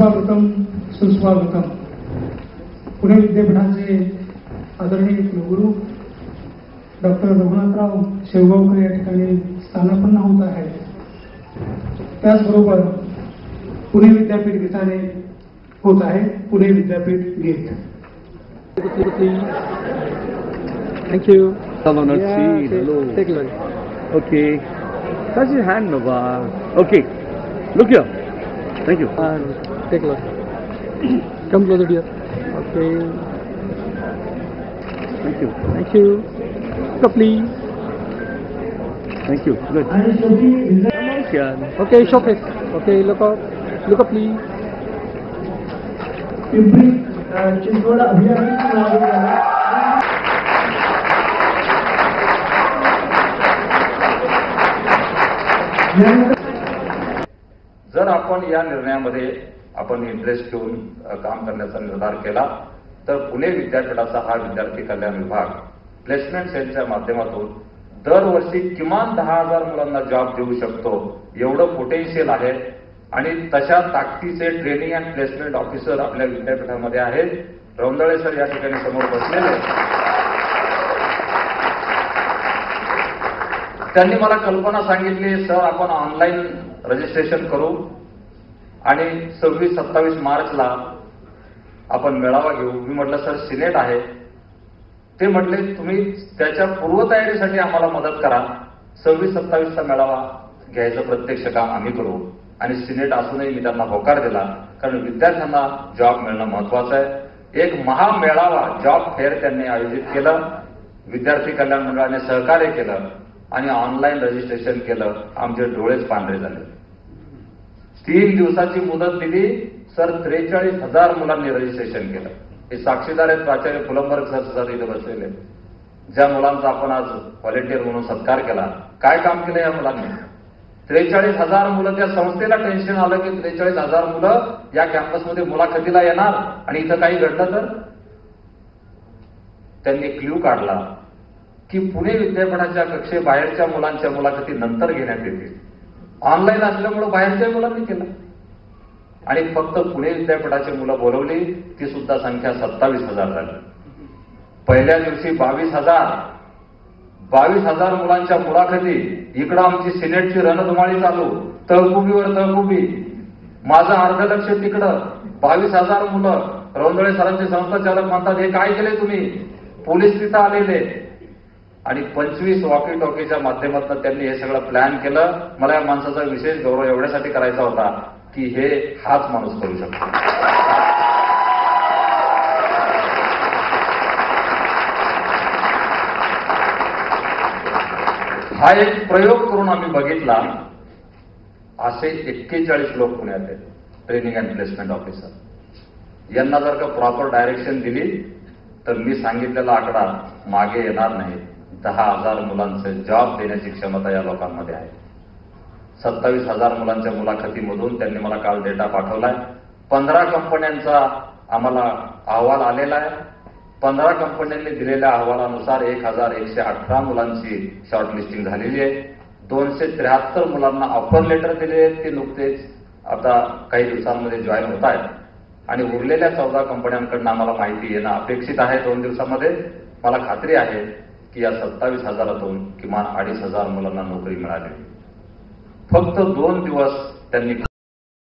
सुस्वागतम सुस्वागतम. पुणे विद्यापीठाचे आदरणीय कुलगुरू डॉक्टर रघुनाथराव शेवगावकर या ठिकाणी स्थानापन्न होत आहेत. त्याचबरोबर पुणे विद्यापीठ गीताने होत आहे. पुणे विद्यापीठ गीत. Thank you. Hello, not Yeah, see. Hello. Take a look. Okay. Touch his hand, Nova. Okay. Look here. Thank you. Take a look. Come closer, dear. Okay. Thank you. Thank you. Look up, please. Thank you. Good. आणि शेवटी Namaskar. Okay, showcase. Okay, look up. Look up, please. Pimpri Chinchwad अभियांत्रिकी महाविद्यालय जर आपण या निर्णयामध्ये आपण interest घेऊन काम करण्याचा निर्धार केला तर पुणे विद्यापीठाचा हा विद्यार्थी कल्याण विभाग प्लेसमेंट सेलच्या माध्यमातून दरवर्षी किमान 10,000 मुलांना जॉब देऊ शकतो एवढं पोटेन्शियल आहे. आणि तशा ताकदीचे ट्रेनिंग अँड प्लेसमेंट ऑफिसर आपल्या विद्यापीठामध्ये आहेत. रौंदळे सर या ठिकाणी समोर बसलेले आहेत. त्यांनी मला कल्पना सांगितली, सर आपण ऑनलाईन रजिस्ट्रेशन करू आणि 26-27 मार्चला आपण मेळावा घेऊ. मी म्हटलं सर सिनेट आहे. ते म्हटले तुम्ही त्याच्या पूर्वतयारीसाठी आम्हाला मदत करा. 26-27चा मेळावा घ्यायचं प्रत्यक्ष काम आम्ही करू. आणि सिनेट असूनही मी त्यांना होकार दिला, कारण विद्यार्थ्यांना जॉब मिळणं महत्वाचं आहे. एक महामेळावा जॉब फेअर त्यांनी आयोजित केलं. विद्यार्थी कल्याण मंडळाने सहकार्य केलं आणि ऑनलाईन रजिस्ट्रेशन केलं. आमचे डोळेच पांढरे झाले. 3 दिवसाची मुदत दिली. सर 43,000 मुलांनी रजिस्ट्रेशन केलं. हे साक्षीदार आहेत प्राचार्य फुलंबर्ग सर इथे बसलेले. ज्या मुलांचा आपण आज व्हॉलेंटियर म्हणून सत्कार केला. काय काम केलं या मुलांनी? 43,000 मुलं. त्या संस्थेला टेन्शन आलं की 43,000 मुलं या कॅम्पसमध्ये मुलाखतीला येणार आणि इथं काही घडलं तर. त्यांनी क्ल्यू काढला की पुणे विद्यापीठाच्या कक्षेबाहेरच्या मुलांच्या मुलाखती नंतर घेण्यात येतील. ऑनलाईन असल्यामुळे बाहेरच्या मुलांनी केलं आणि फक्त पुणे विद्यापीठाची मुलं बोलवली. ती सुद्धा संख्या 27,000 झाली. पहिल्या दिवशी 22,000 मुलांच्या मुलाखती. इकडं आमची सिनेटची रणधुमाळी चालू. तहकुबीवर तहकुबी. माझं अर्ध लक्ष तिकडं. 22,000 मुलं. रौंदळे सरांचे संस्थाचालक म्हणतात हे काय केले तुम्ही? पोलीस तिथं आलेले आणि 25 वॉकी टॉकीच्या माध्यमातून त्यांनी हे सगळं प्लॅन केलं. मला या माणसाचा विशेष गौरव एवढ्यासाठी करायचा होता की हे हाच माणूस करू शकतो. हा एक प्रयोग करून आम्ही बघितला. असे 41 लोक पुण्यात आहेत ट्रेनिंग अँड प्लेसमेंट ऑफिसर. यांना जर का प्रॉपर डायरेक्शन दिली तर मी सांगितलेला आकडा मागे येणार नाही. 10,000 मुलांचे जॉब देण्याची क्षमता या लोकांमध्ये आहे. 27,000 मुलांच्या मुलाखतीमधून त्यांनी मला काल डेटा पाठवलाय. 15 कंपन्यांचा आम्हाला अहवाल आलेला आहे. 15 कंपन्यांनी दिलेल्या अहवालानुसार 1,118 मुलांची शॉर्टलिस्टिंग झालेली आहे. 273 मुलांना ऑफर लेटर दिले आहेत. ते नुकतेच आता काही दिवसांमध्ये जॉईन होत आहेत आणि उरलेल्या 14 कंपन्यांकडून आम्हाला माहिती येणं अपेक्षित आहे 2 दिवसामध्ये. मला खात्री आहे की या 27,000तून किमान 2,500 मुलांना नोकरी मिळाली. फक्त 2 दिवस त्यांनी